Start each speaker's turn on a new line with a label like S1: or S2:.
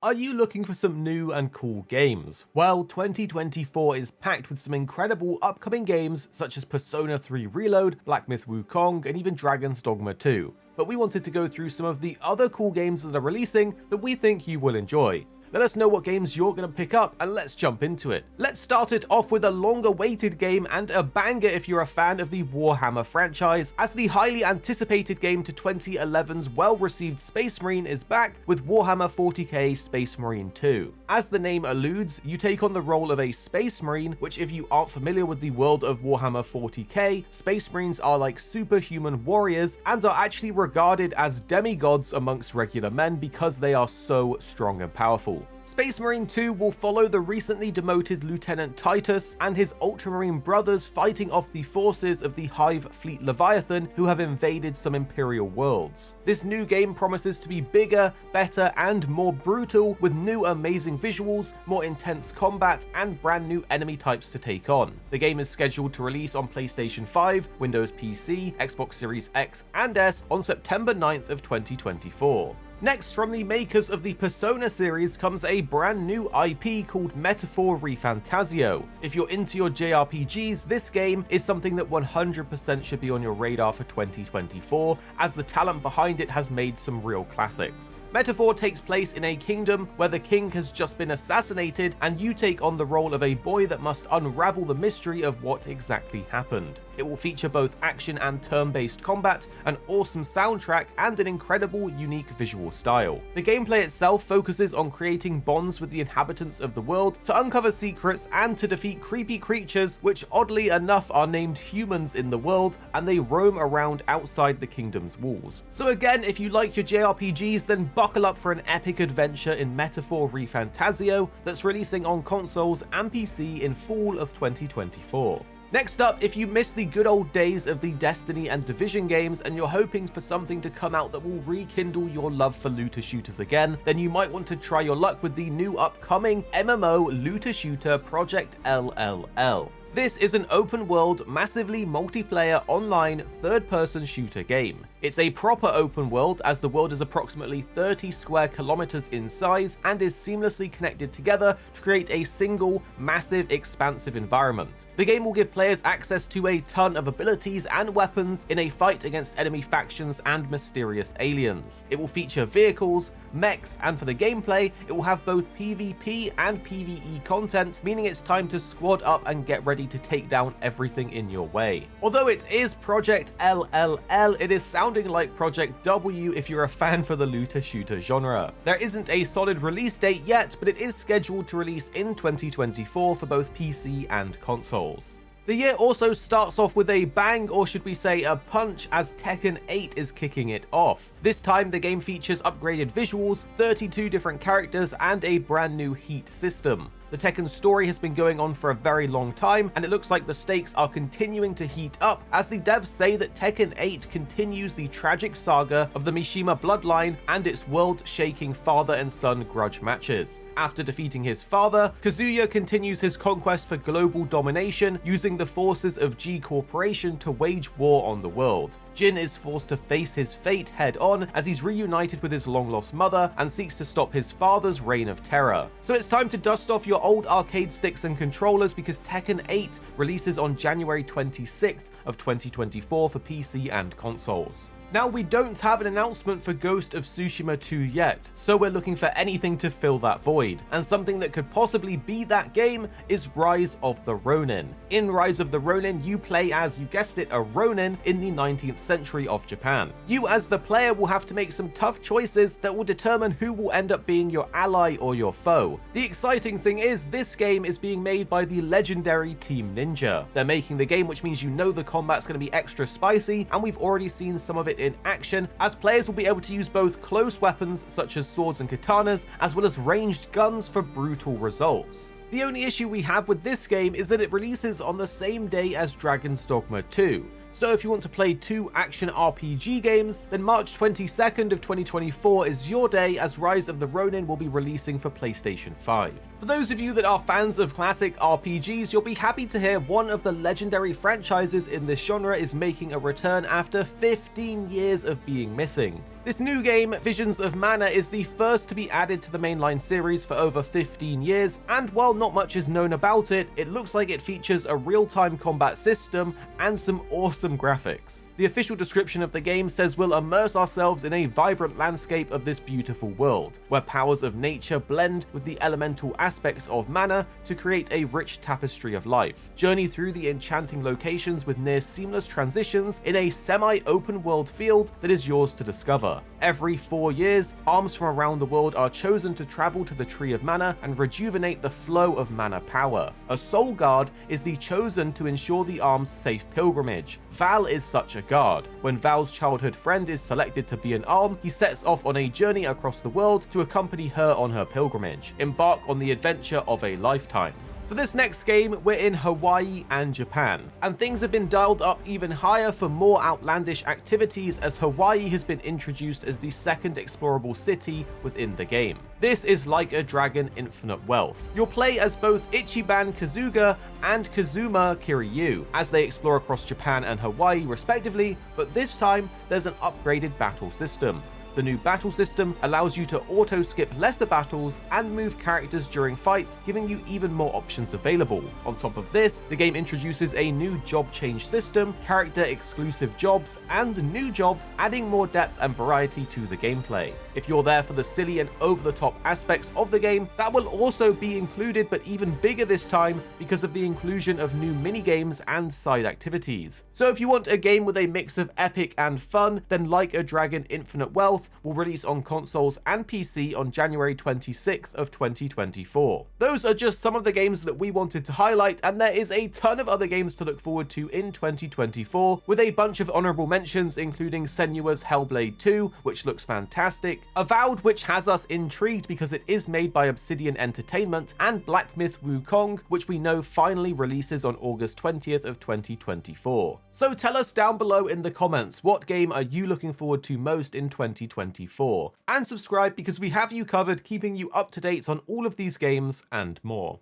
S1: Are you looking for some new and cool games? Well, 2024 is packed with some incredible upcoming games such as Persona 3 Reload, Black Myth Wukong, and even Dragon's Dogma 2. But we wanted to go through some of the other cool games that are releasing that we think you will enjoy. Let us know what games you're going to pick up and let's jump into it. Let's start it off with a longer-awaited game and a banger if you're a fan of the Warhammer franchise, as the highly anticipated game to 2011's well-received Space Marine is back with Warhammer 40k Space Marine 2. As the name alludes, you take on the role of a Space Marine, which if you aren't familiar with the world of Warhammer 40k, Space Marines are like superhuman warriors and are actually regarded as demigods amongst regular men because they are so strong and powerful. Space Marine 2 will follow the recently demoted Lieutenant Titus and his Ultramarine brothers fighting off the forces of the Hive Fleet Leviathan who have invaded some Imperial worlds. This new game promises to be bigger, better, and more brutal, with new amazing visuals, more intense combat, and brand new enemy types to take on. The game is scheduled to release on PlayStation 5, Windows PC, Xbox Series X and S on September 9th of 2024. Next, from the makers of the Persona series comes a brand new IP called Metaphor Refantazio. If you're into your JRPGs, this game is something that 100% should be on your radar for 2024, as the talent behind it has made some real classics. Metaphor takes place in a kingdom where the king has just been assassinated, and you take on the role of a boy that must unravel the mystery of what exactly happened. It will feature both action and turn-based combat, an awesome soundtrack, and an incredible, unique visual style. The gameplay itself focuses on creating bonds with the inhabitants of the world to uncover secrets and to defeat creepy creatures which oddly enough are named humans in the world, and they roam around outside the kingdom's walls. So again, if you like your JRPGs, then buckle up for an epic adventure in Metaphor Refantazio that's releasing on consoles and PC in fall of 2024. Next up, if you miss the good old days of the Destiny and Division games and you're hoping for something to come out that will rekindle your love for looter shooters again, then you might want to try your luck with the new upcoming MMO looter shooter Project LLL. This is an open-world, massively multiplayer, online, third-person shooter game. It's a proper open world, as the world is approximately 30 square kilometers in size and is seamlessly connected together to create a single, massive, expansive environment. The game will give players access to a ton of abilities and weapons in a fight against enemy factions and mysterious aliens. It will feature vehicles, mechs, and for the gameplay, it will have both PvP and PvE content, meaning it's time to squad up and get ready to take down everything in your way. Although it is Project LLL, it is sounding like Project W if you're a fan for the looter shooter genre. There isn't a solid release date yet, but it is scheduled to release in 2024 for both PC and consoles. The year also starts off with a bang, or should we say a punch, as Tekken 8 is kicking it off. This time the game features upgraded visuals, 32 different characters, and a brand new heat system. The Tekken story has been going on for a very long time, and it looks like the stakes are continuing to heat up, as the devs say that Tekken 8 continues the tragic saga of the Mishima bloodline and its world-shaking father and son grudge matches. After defeating his father, Kazuya continues his conquest for global domination, using the forces of G Corporation to wage war on the world. Jin is forced to face his fate head-on as he's reunited with his long-lost mother and seeks to stop his father's reign of terror. So it's time to dust off your old arcade sticks and controllers, because Tekken 8 releases on January 26th of 2024 for PC and consoles. Now, we don't have an announcement for Ghost of Tsushima 2 yet, so we're looking for anything to fill that void, and something that could possibly be that game is Rise of the Ronin. In Rise of the Ronin, you play as, you guessed it, a Ronin in the 19th century of Japan. You as the player will have to make some tough choices that will determine who will end up being your ally or your foe. The exciting thing is, this game is being made by the legendary Team Ninja. They're making the game, which means you know the combat's going to be extra spicy, and we've already seen some of it in action, as players will be able to use both close weapons such as swords and katanas, as well as ranged guns for brutal results. The only issue we have with this game is that it releases on the same day as Dragon's Dogma 2. So if you want to play 2 action RPG games, then March 22nd of 2024 is your day, as Rise of the Ronin will be releasing for PlayStation 5. For those of you that are fans of classic RPGs, you'll be happy to hear one of the legendary franchises in this genre is making a return after 15 years of being missing. This new game, Visions of Mana, is the first to be added to the mainline series for over 15 years, and while not much is known about it, it looks like it features a real-time combat system and some awesome graphics. The official description of the game says we'll immerse ourselves in a vibrant landscape of this beautiful world, where powers of nature blend with the elemental aspects of mana to create a rich tapestry of life. Journey through the enchanting locations with near seamless transitions in a semi-open world field that is yours to discover. Every 4 years, arms from around the world are chosen to travel to the Tree of Mana and rejuvenate the flow of mana power. A soul guard is the chosen to ensure the arm's safe pilgrimage. Val is such a guard. When Val's childhood friend is selected to be an arm, he sets off on a journey across the world to accompany her on her pilgrimage. Embark on the adventure of a lifetime. For this next game, we're in Hawaii and Japan, and things have been dialed up even higher for more outlandish activities, as Hawaii has been introduced as the second explorable city within the game. This is Like a Dragon Infinite Wealth. You'll play as both Ichiban Kazuga and Kazuma Kiryu as they explore across Japan and Hawaii respectively, but this time there's an upgraded battle system. The new battle system allows you to auto-skip lesser battles and move characters during fights, giving you even more options available. On top of this, the game introduces a new job change system, character-exclusive jobs, and new jobs, adding more depth and variety to the gameplay. If you're there for the silly and over-the-top aspects of the game, that will also be included, but even bigger this time because of the inclusion of new mini-games and side activities. So if you want a game with a mix of epic and fun, then Like a Dragon Infinite Wealth will release on consoles and PC on January 26th of 2024. Those are just some of the games that we wanted to highlight, and there is a ton of other games to look forward to in 2024, with a bunch of honorable mentions including Senua's Hellblade 2, which looks fantastic, Avowed, which has us intrigued because it is made by Obsidian Entertainment, and Black Myth Wukong, which we know finally releases on August 20th of 2024. So tell us down below in the comments, what game are you looking forward to most in 2024? And subscribe because we have you covered, keeping you up to date on all of these games and more.